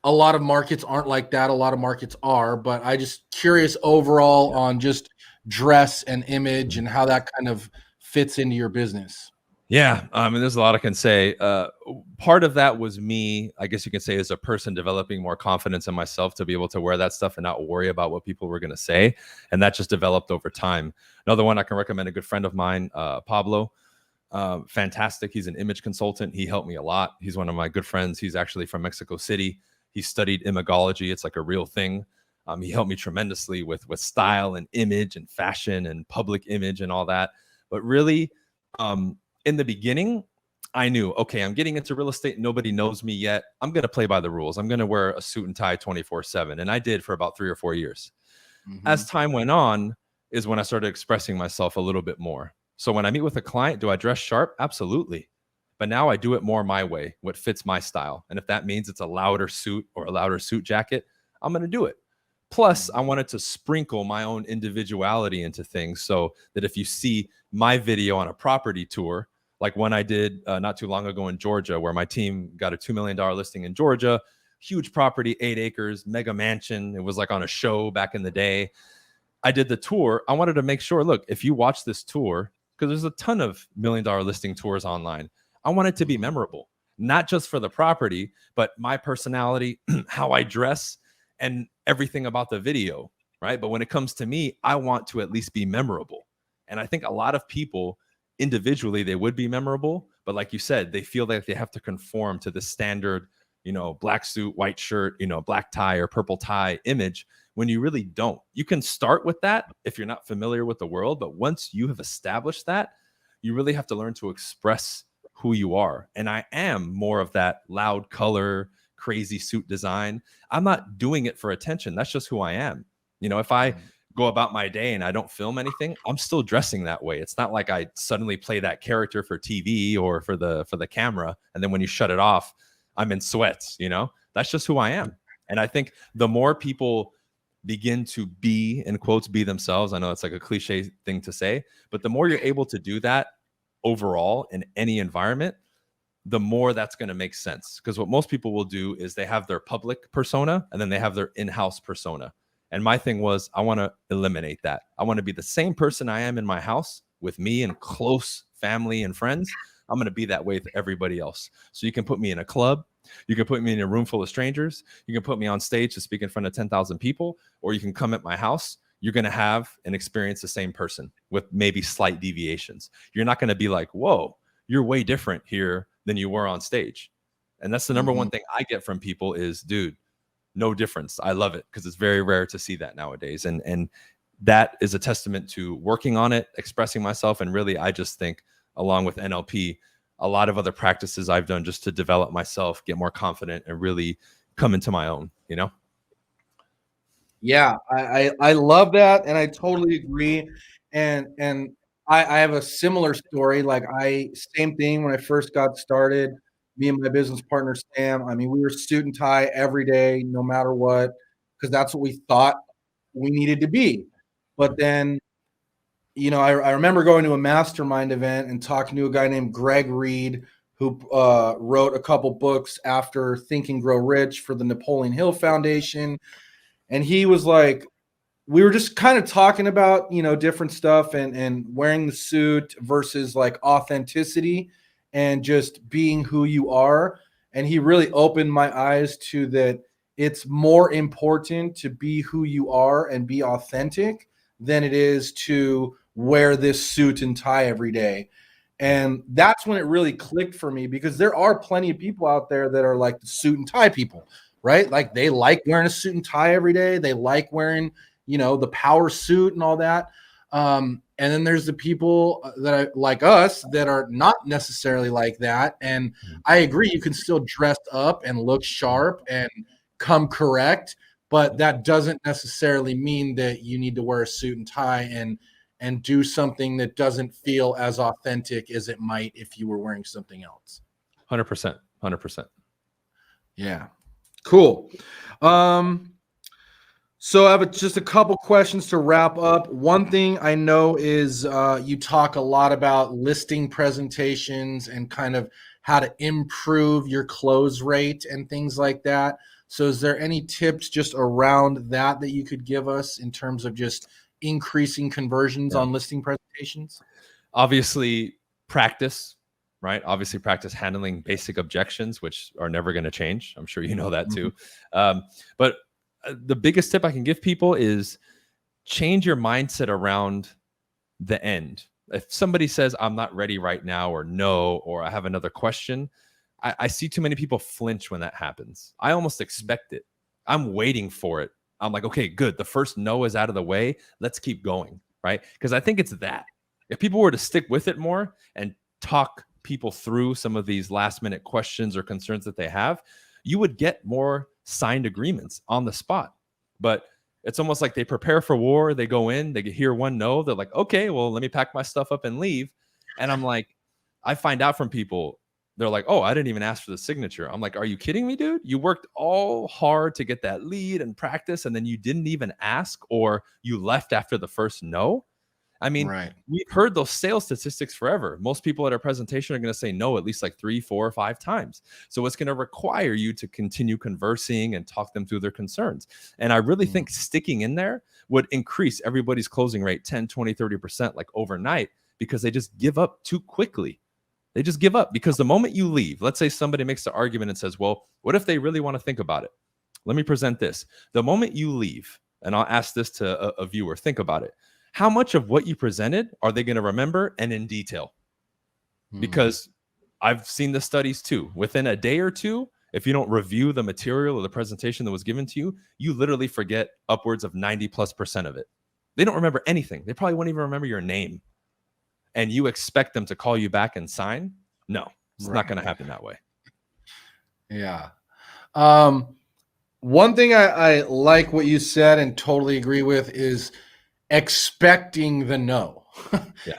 lot of markets aren't like that. A lot of markets are, but I just curious overall on just dress and image and how that kind of fits into your business. Yeah, I mean, there's a lot I can say. Part of that was me, I guess you can say, as a person developing more confidence in myself to be able to wear that stuff and not worry about what people were going to say. And that just developed over time. Another one I can recommend, a good friend of mine, Pablo. Fantastic. He's an image consultant. He helped me a lot. He's one of my good friends. He's actually from Mexico City. He studied imagology. It's like a real thing. He helped me tremendously with style and image and fashion and public image and all that. But really, in the beginning, I knew, okay, I'm getting into real estate. Nobody knows me yet. I'm going to play by the rules. I'm going to wear a suit and tie 24/7. And I did for about 3 or 4 years. As time went on is when I started expressing myself a little bit more. So when I meet with a client, do I dress sharp? Absolutely. But now I do it more my way, what fits my style. And if that means it's a louder suit or a louder suit jacket, I'm going to do it. Plus, I wanted to sprinkle my own individuality into things so that if you see my video on a property tour, like one I did not too long ago in Georgia, where my team got a $2 million listing in Georgia, huge property, 8 acres, mega mansion. It was like on a show back in the day. I did the tour. I wanted to make sure, look, if you watch this tour, because there's a ton of $1 million listing tours online, I want it to be memorable, not just for the property, but my personality, how I dress, and everything about the video, right? But when it comes to me, I want to at least be memorable. And I think a lot of people individually, they would be memorable, But like you said, they feel like they have to conform to the standard, black suit, white shirt, black tie or purple tie image, when you really don't. You can start with that if you're not familiar with the world, but once you have established that, you really have to learn to express who you are. And I am more of that loud color, crazy suit design. I'm not doing it for attention. That's just who I am. If I go about my day and I don't film anything, I'm still dressing that way. It's not like I suddenly play that character for TV or for the camera, and then when you shut it off, I'm in sweats. That's just who I am. And I think the more people begin to be, in quotes, be themselves, I know it's like a cliche thing to say, but the more you're able to do that overall in any environment, the more that's going to make sense. Because what most people will do is they have their public persona and then they have their in-house persona. And my thing was, I want to eliminate that. I want to be the same person I am in my house with me and close family and friends. I'm going to be that way with everybody else. So you can put me in a club, you can put me in a room full of strangers, you can put me on stage to speak in front of 10,000 people, or you can come at my house. You're going to have and experience the same person with maybe slight deviations. You're not going to be like, whoa, you're way different here than you were on stage. And that's the number one thing I get from people is, dude, no difference. I love it because it's very rare to see that nowadays. And that is a testament to working on it, expressing myself. And really, I just think along with NLP, a lot of other practices I've done just to develop myself, get more confident, and really come into my own, Yeah, I love that, and I totally agree. And I have a similar story. Like same thing when I first got started. Me and my business partner Sam. I mean, we were suit and tie every day, no matter what, because that's what we thought we needed to be. But then, I remember going to a mastermind event and talking to a guy named Greg Reed, who wrote a couple books after Think and Grow Rich for the Napoleon Hill Foundation. And he was like, we were just kind of talking about, different stuff and wearing the suit versus like authenticity and just being who you are. And he really opened my eyes to that it's more important to be who you are and be authentic than it is to wear this suit and tie every day. And that's when it really clicked for me, because there are plenty of people out there that are like the suit and tie people, right? Like they like wearing a suit and tie every day. They like wearing, the power suit and all that. And then there's the people that are like us that are not necessarily like that. And I agree, you can still dress up and look sharp and come correct, but that doesn't necessarily mean that you need to wear a suit and tie and do something that doesn't feel as authentic as it might if you were wearing something else. 100%. 100%. Yeah. Cool. So I have just a couple questions to wrap up. One thing I know is you talk a lot about listing presentations and kind of how to improve your close rate and things like that. So is there any tips just around that you could give us in terms of just increasing conversions on listing presentations? Obviously, practice, right? Obviously, practice handling basic objections, which are never going to change. I'm sure you know that too. But the biggest tip I can give people is change your mindset around the end. If somebody says, I'm not ready right now, or no, or I have another question, I see too many people flinch when that happens. I almost expect it. I'm waiting for it. I'm like, okay, good. The first no is out of the way. Let's keep going, right? Because I think it's that. If people were to stick with it more and talk people through some of these last minute questions or concerns that they have, you would get more signed agreements on the spot. But it's almost like they prepare for war. They go in, they hear one no. They're like, okay, well, let me pack my stuff up and leave. And I'm like, I find out from people, they're like, oh, I didn't even ask for the signature. I'm like, are you kidding me, dude? You worked all hard to get that lead and practice, and then you didn't even ask, or you left after the first no. I mean, right. We've heard those sales statistics forever. Most people at our presentation are going to say no at least like 3, 4, or 5 times. So it's going to require you to continue conversing and talk them through their concerns. And I really think sticking in there would increase everybody's closing rate 10, 20, 30% like overnight, because they just give up too quickly. They just give up because the moment you leave, let's say somebody makes the argument and says, well, what if they really want to think about it? Let me present this. The moment you leave, and I'll ask this to a viewer, think about it. How much of what you presented are they going to remember and in detail? Because I've seen the studies too. Within a day or two, if you don't review the material or the presentation that was given to you, you literally forget upwards of 90+% of it. They don't remember anything. They probably won't even remember your name. And you expect them to call you back and sign? No, it's not going to happen that way. Yeah. One thing I like what you said and totally agree with is expecting the no,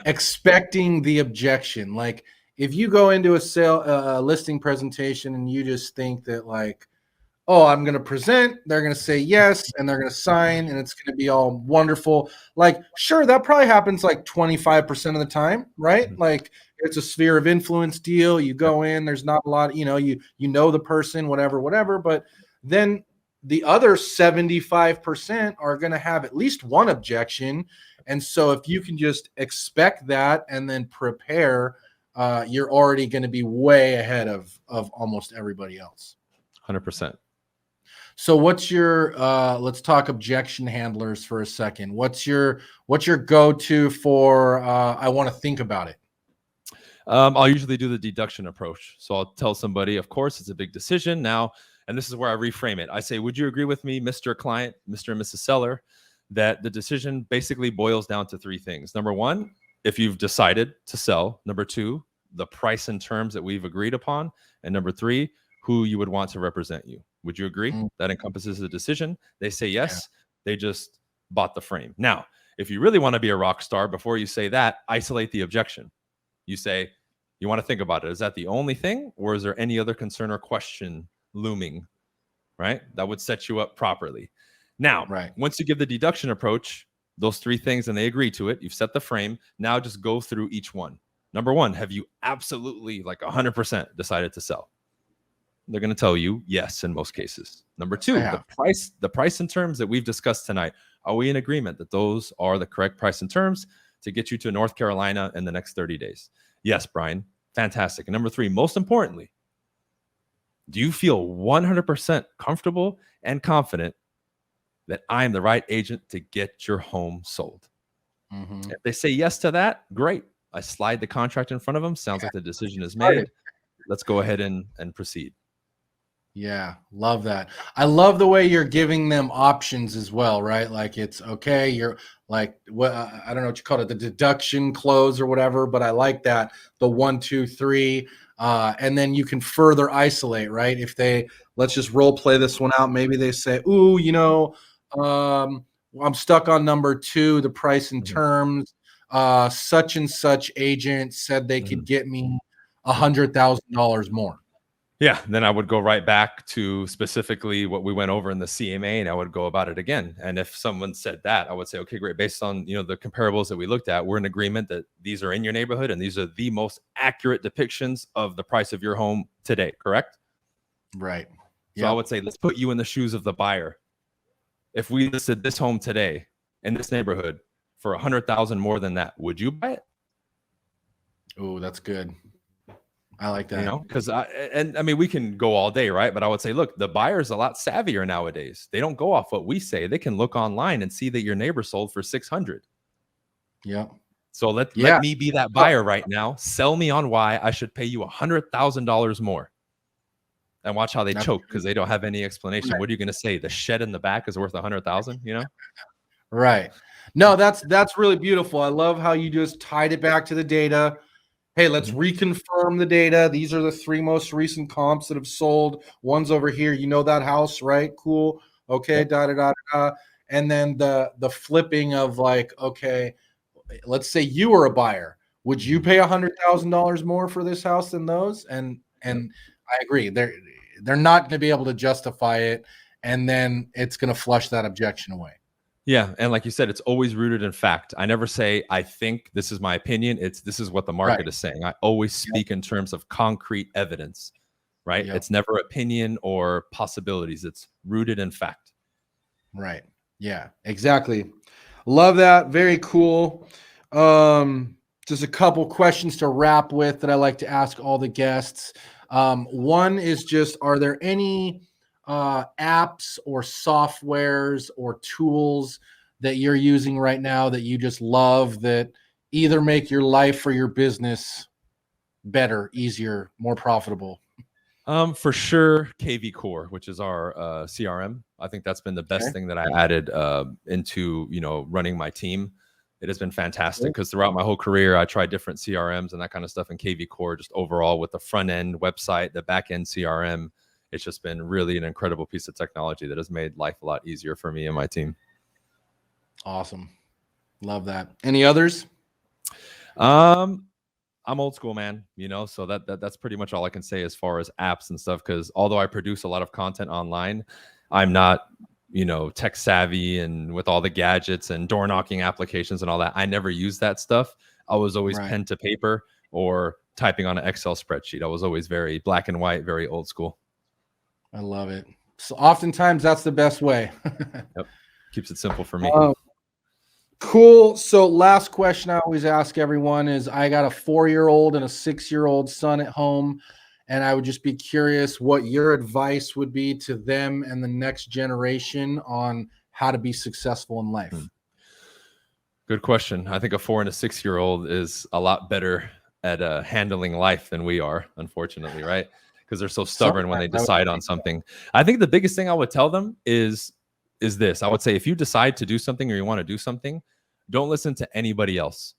expecting the objection. Like if you go into a listing presentation and you just think that like, oh, I'm going to present, they're going to say yes, and they're going to sign, and it's going to be all wonderful. Like, sure, that probably happens like 25% of the time, right? Mm-hmm. Like it's a sphere of influence deal. You go in, there's not a lot, you know the person, whatever, but then the other 75% are going to have at least one objection. And so if you can just expect that and then prepare, you're already going to be way ahead of almost everybody else. 100%. So what's your let's talk objection handlers for a second. What's your go-to for I want to think about it? I'll usually do the deduction approach. So I'll tell somebody, of course, it's a big decision now. And this is where I reframe it. I say, would you agree with me, Mr. Client, Mr. and Mrs. Seller, that the decision basically boils down to three things? Number one, if you've decided to sell. Number two, the price and terms that we've agreed upon. And number three, who you would want to represent you. Would you agree? That encompasses the decision. They say yes. Yeah. They just bought the frame. Now, if you really want to be a rock star, before you say that, isolate the objection. You say, you want to think about it. Is that the only thing? Or is there any other concern or question looming? Right? That would set you up properly. Now, once you give the deduction approach, those three things, and they agree to it, you've set the frame. Now just go through each one. Number one, have you absolutely like 100% decided to sell? They're going to tell you yes in most cases. Number two, the price and terms that we've discussed tonight, are we in agreement that those are the correct price and terms to get you to North Carolina in the next 30 days? Yes, Brian. Fantastic. And number three, most importantly, do you feel 100% comfortable and confident that I'm the right agent to get your home sold? Mm-hmm. If they say yes to that, great. I slide the contract in front of them. Sounds like the decision is made. Let's go ahead and proceed. Yeah, love that. I love the way you're giving them options as well, right? Like it's okay. You're like, what I don't know what you call it, the deduction close or whatever, but I like that, the 1, 2, 3, and then you can further isolate, right? If let's just role play this one out. Maybe they say, ooh, I'm stuck on number 2, the price and terms. Such and such agent said they could get me $100,000 more. Yeah, then I would go right back to specifically what we went over in the CMA, and I would go about it again. And if someone said that, I would say, okay, great. Based on the comparables that we looked at, we're in agreement that these are in your neighborhood, and these are the most accurate depictions of the price of your home today. Correct? Right. So I would say, let's put you in the shoes of the buyer. If we listed this home today in this neighborhood for $100,000 more than that, would you buy it? Oh, that's good. I like that. Because we can go all day, right? But I would say, look, the buyer's a lot savvier nowadays. They don't go off what we say. They can look online and see that your neighbor sold for $600. Yeah. So let me be that buyer right now. Sell me on why I should pay you $100,000 more. And watch how they choke because they don't have any explanation. Right. What are you going to say? The shed in the back is worth $100,000, Right. No, that's really beautiful. I love how you just tied it back to the data. Hey, let's reconfirm the data. These are the 3 most recent comps that have sold. One's over here. You know that house, right? Cool. Okay, And then the flipping of like, okay, let's say you were a buyer. Would you pay $100,000 more for this house than those? And I agree. They're not going to be able to justify it, and then it's going to flush that objection away. Yeah. And like you said, it's always rooted in fact. I never say, I think this is my opinion. This is what the market is saying. I always speak in terms of concrete evidence, right? It's never opinion or possibilities. It's rooted in fact. Right. Yeah, exactly. Love that. Very cool. Just a couple questions to wrap with that I like to ask all the guests. One is just, are there any apps or softwares or tools that you're using right now that you just love that either make your life or your business better, easier, more profitable? For sure, KV Core, which is our CRM. I think that's been the best thing that I added into running my team. It has been fantastic because throughout my whole career, I tried different CRMs and that kind of stuff. And KV Core, just overall with the front end website, the back end CRM, it's just been really an incredible piece of technology that has made life a lot easier for me and my team. Awesome, love that. Any others? I'm old school, man, so that's pretty much all I can say as far as apps and stuff. Because although I produce a lot of content online, I'm not, tech savvy and with all the gadgets and door knocking applications and all that. I never use that stuff. I was always pen to paper or typing on an Excel spreadsheet. I was always very black and white, very old school. I love it. So oftentimes that's the best way. Yep. Keeps it simple for me. Cool. So last question I always ask everyone is, I got a 4-year-old and a 6-year-old son at home, and I would just be curious what your advice would be to them and the next generation on how to be successful in life. Good question. I think a 4 and a 6-year-old is a lot better at handling life than we are, unfortunately, right? Because they're so stubborn when they decide on something. I think the biggest thing I would tell them is this. I would say, if you decide to do something or you want to do something, don't listen to anybody else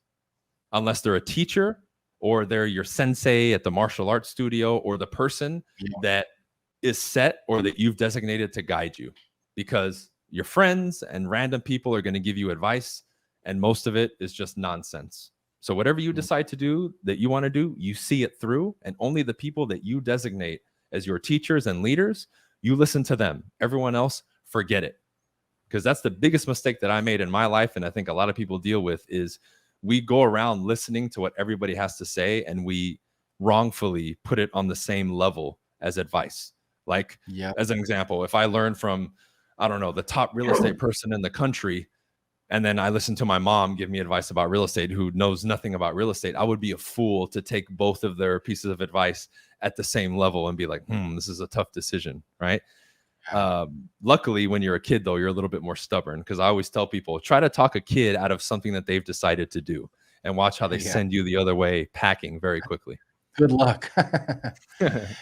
unless they're a teacher or they're your sensei at the martial arts studio or the person that is set or that you've designated to guide you, because your friends and random people are going to give you advice, and most of it is just nonsense. So whatever you decide to do that you want to do, you see it through, and only the people that you designate as your teachers and leaders, you listen to them. Everyone else, forget it. Because that's the biggest mistake that I made in my life, and I think a lot of people deal with, is we go around listening to what everybody has to say, and we wrongfully put it on the same level as advice. Like, as an example, if I learn from, I don't know, the top real estate person in the country, and then I listen to my mom give me advice about real estate who knows nothing about real estate, I would be a fool to take both of their pieces of advice at the same level and be like, this is a tough decision, right? Luckily, when you're a kid, though, you're a little bit more stubborn, because I always tell people, try to talk a kid out of something that they've decided to do and watch how they send you the other way packing very quickly. Good luck.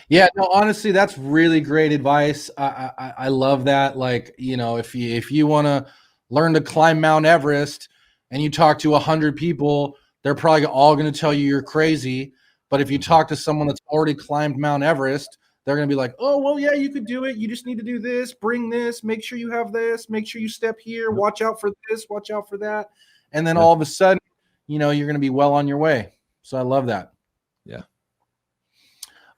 Yeah, no, honestly, that's really great advice. I love that. Like, if you want to learn to climb Mount Everest and you talk to 100 people, they're probably all going to tell you you're crazy. But if you talk to someone that's already climbed Mount Everest, they're going to be like, oh, well, yeah, you could do it. You just need to do this, bring this, make sure you have this, make sure you step here, watch out for this, watch out for that. And then all of a sudden, you're going to be well on your way. So I love that. Yeah.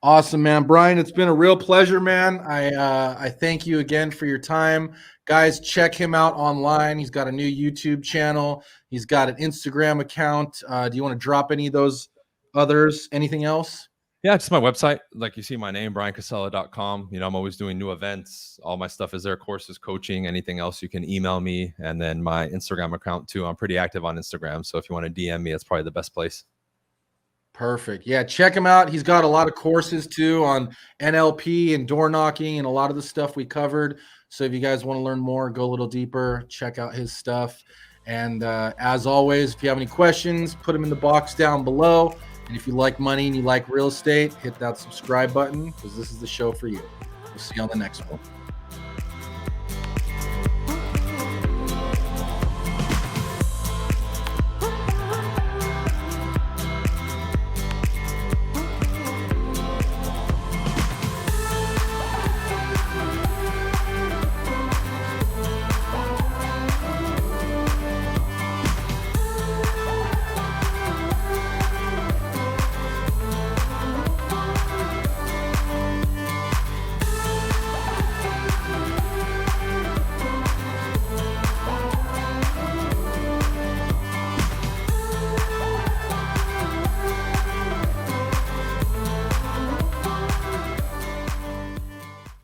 Awesome, man. Bryan, it's been a real pleasure, man. I thank you again for your time. Guys, check him out online. He's got a new YouTube channel. He's got an Instagram account. Do you want to drop any of those others? Anything else? Yeah, just my website. Like, you see my name, bryancasella.com. I'm always doing new events. All my stuff is there, courses, coaching, anything else, you can email me. And then my Instagram account too. I'm pretty active on Instagram. So if you want to DM me, that's probably the best place. Perfect. Yeah, check him out. He's got a lot of courses too on NLP and door knocking and a lot of the stuff we covered. So if you guys want to learn more, go a little deeper, check out his stuff. And as always, if you have any questions, put them in the box down below. And if you like money and you like real estate, hit that subscribe button, because this is the show for you. We'll see you on the next one.